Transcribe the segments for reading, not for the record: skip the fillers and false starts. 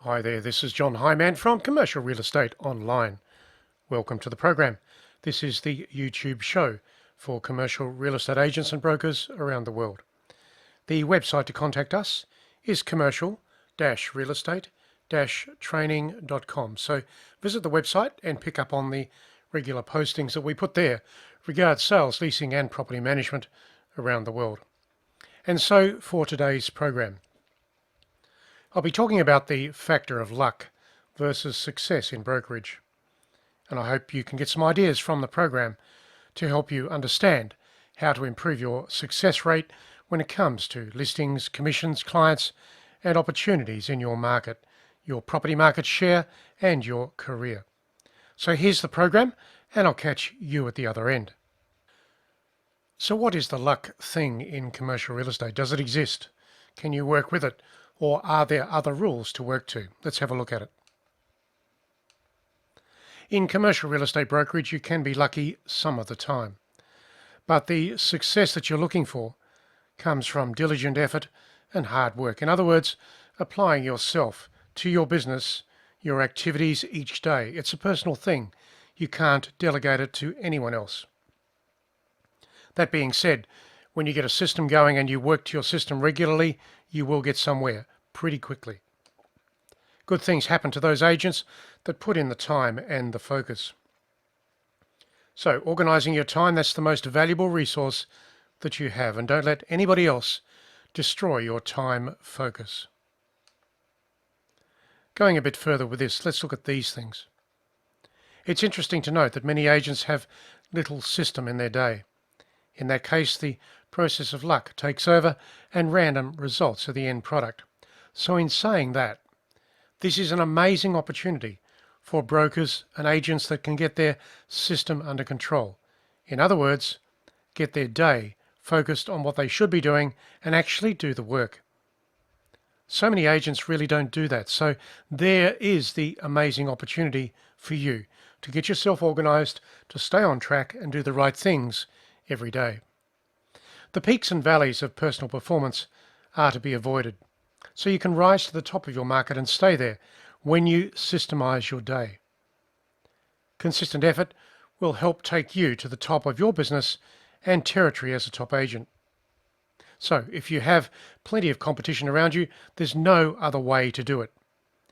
Hi there, this is John Hyman from Commercial Real Estate Online. Welcome to the program. This is the YouTube show for commercial real estate agents and brokers around the world. The website to contact us is commercial-real-estate-training.com. So visit the website and pick up on the regular postings that we put there regarding sales, leasing and property management around the world. And so for today's program, I'll be talking about the factor of luck versus success in brokerage. And I hope you can get some ideas from the program to help you understand how to improve your success rate when it comes to listings, commissions, clients, and opportunities in your market, your property market share, and your career. So here's the program, and I'll catch you at the other end. So what is the luck thing in commercial real estate? Does it exist? Can you work with it? Or are there other rules to work to? Let's have a look at it. In commercial real estate brokerage, you can be lucky some of the time. But the success that you're looking for comes from diligent effort and hard work. In other words, applying yourself to your business, your activities each day. It's a personal thing. You can't delegate it to anyone else. That being said, when you get a system going and you work to your system regularly, you will get somewhere pretty quickly. Good things happen to those agents that put in the time and the focus. So, organising your time, that's the most valuable resource that you have, and don't let anybody else destroy your time focus. Going a bit further with this, let's look at these things. It's interesting to note that many agents have little system in their day. In that case, the process of luck takes over and random results are the end product. So in saying that, this is an amazing opportunity for brokers and agents that can get their system under control. In other words, get their day focused on what they should be doing and actually do the work. So many agents really don't do that. So there is the amazing opportunity for you to get yourself organized, to stay on track and do the right things every day. The peaks and valleys of personal performance are to be avoided, so you can rise to the top of your market and stay there when you systemize your day. Consistent effort will help take you to the top of your business and territory as a top agent. So if you have plenty of competition around you, there's no other way to do it.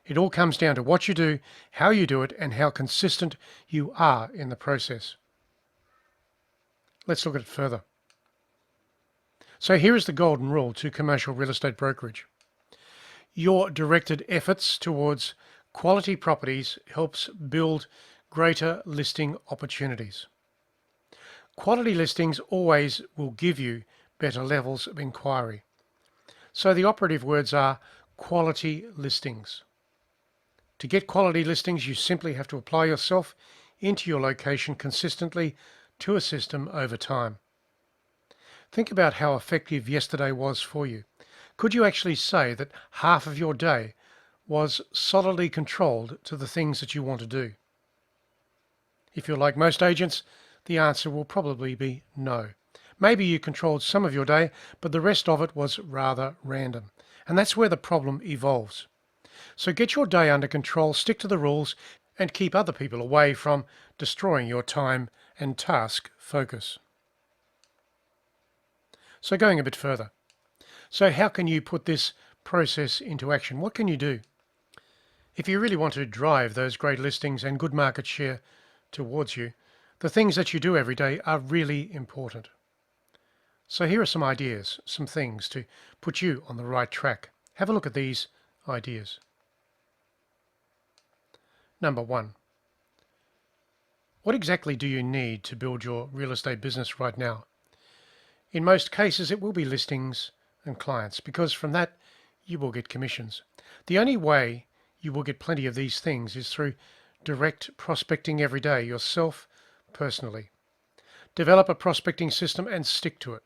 It all comes down to what you do, how you do it, and how consistent you are in the process. Let's look at it further. So here is the golden rule to commercial real estate brokerage. Your directed efforts towards quality properties helps build greater listing opportunities. Quality listings always will give you better levels of inquiry. So the operative words are quality listings. To get quality listings, you simply have to apply yourself into your location consistently to a system over time. Think about how effective yesterday was for you. Could you actually say that half of your day was solidly controlled to the things that you want to do? If you're like most agents, the answer will probably be no. Maybe you controlled some of your day, but the rest of it was rather random. And that's where the problem evolves. So get your day under control, stick to the rules, and keep other people away from destroying your time and task focus. So going a bit further. So how can you put this process into action? What can you do? If you really want to drive those great listings and good market share towards you, the things that you do every day are really important. So here are some ideas, some things to put you on the right track. Have a look at these ideas. Number 1. What exactly do you need to build your real estate business right now? In most cases, it will be listings and clients, because from that, you will get commissions. The only way you will get plenty of these things is through direct prospecting every day, yourself personally. Develop a prospecting system and stick to it.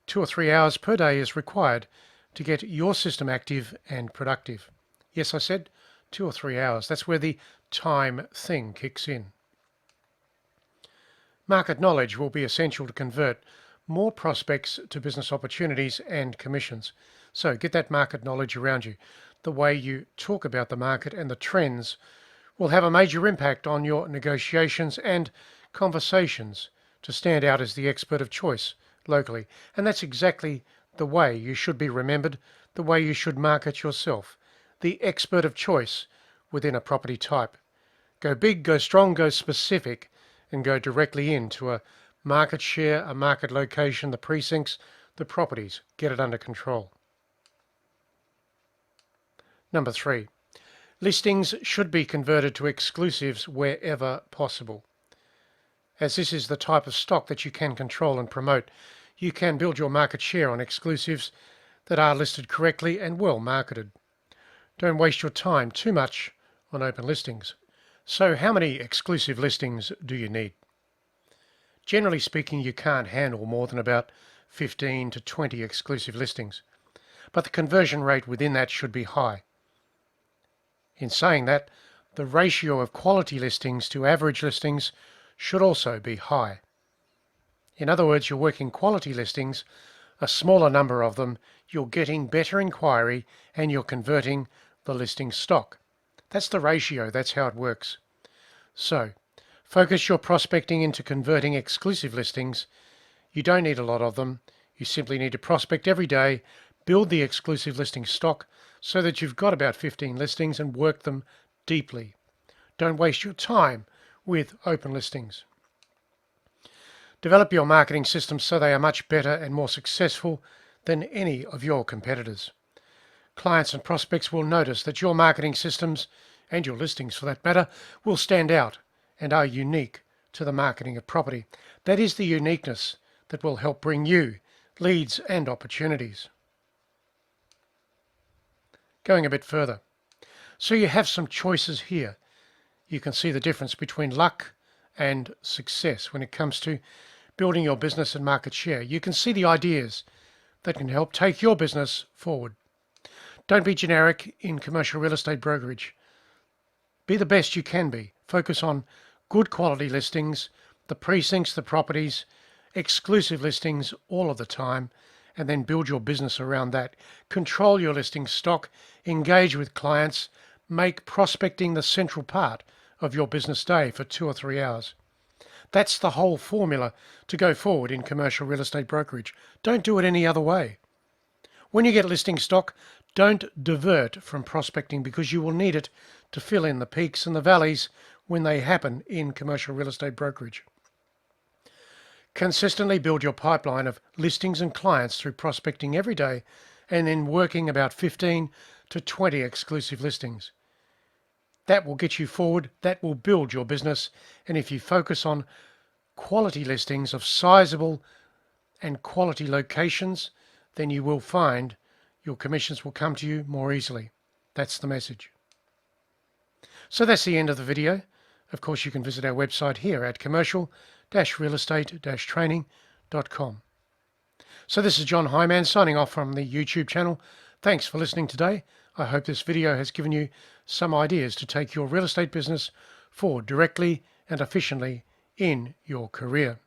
2 or 3 hours per day is required to get your system active and productive. Yes, I said 2 or 3 hours. That's where the time thing kicks in. Market knowledge will be essential to convert more prospects to business opportunities and commissions. So get that market knowledge around you. the way you talk about the market and the trends will have a major impact on your negotiations and conversations to stand out as the expert of choice locally. And that's exactly the way you should be remembered, the way you should market yourself, the expert of choice within a property type. Go big, go strong, go specific, and go directly into a market share, a market location, the precincts, the properties. Get it under control. Number 3, listings should be converted to exclusives wherever possible. As this is the type of stock that you can control and promote, you can build your market share on exclusives that are listed correctly and well marketed. Don't waste your time too much on open listings. So how many exclusive listings do you need? Generally speaking, you can't handle more than about 15 to 20 exclusive listings, but the conversion rate within that should be high. In saying that, the ratio of quality listings to average listings should also be high. In other words, you're working quality listings, a smaller number of them, you're getting better inquiry, and you're converting the listing stock. That's the ratio, that's how it works. So, focus your prospecting into converting exclusive listings. You don't need a lot of them. You simply need to prospect every day, build the exclusive listing stock so that you've got about 15 listings and work them deeply. Don't waste your time with open listings. Develop your marketing systems so they are much better and more successful than any of your competitors. Clients and prospects will notice that your marketing systems, and your listings for that matter, will stand out and are unique to the marketing of property. That is the uniqueness that will help bring you leads and opportunities. Going a bit further. So you have some choices here. You can see the difference between luck and success when it comes to building your business and market share. You can see the ideas that can help take your business forward. Don't be generic in commercial real estate brokerage. Be the best you can be. Focus on good quality listings, the precincts, the properties, exclusive listings all of the time, and then build your business around that. Control your listing stock, engage with clients, make prospecting the central part of your business day for 2 or 3 hours. That's the whole formula to go forward in commercial real estate brokerage. Don't do it any other way. When you get listing stock, don't divert from prospecting because you will need it to fill in the peaks and the valleys when they happen in commercial real estate brokerage. Consistently build your pipeline of listings and clients through prospecting every day and then working about 15 to 20 exclusive listings. That will get you forward, that will build your business, and if you focus on quality listings of sizable and quality locations, then you will find your commissions will come to you more easily. That's the message. So that's the end of the video. Of course, you can visit our website here at commercial-realestate-training.com. So this is John Hyman signing off from the YouTube channel. Thanks for listening today. I hope this video has given you some ideas to take your real estate business forward directly and efficiently in your career.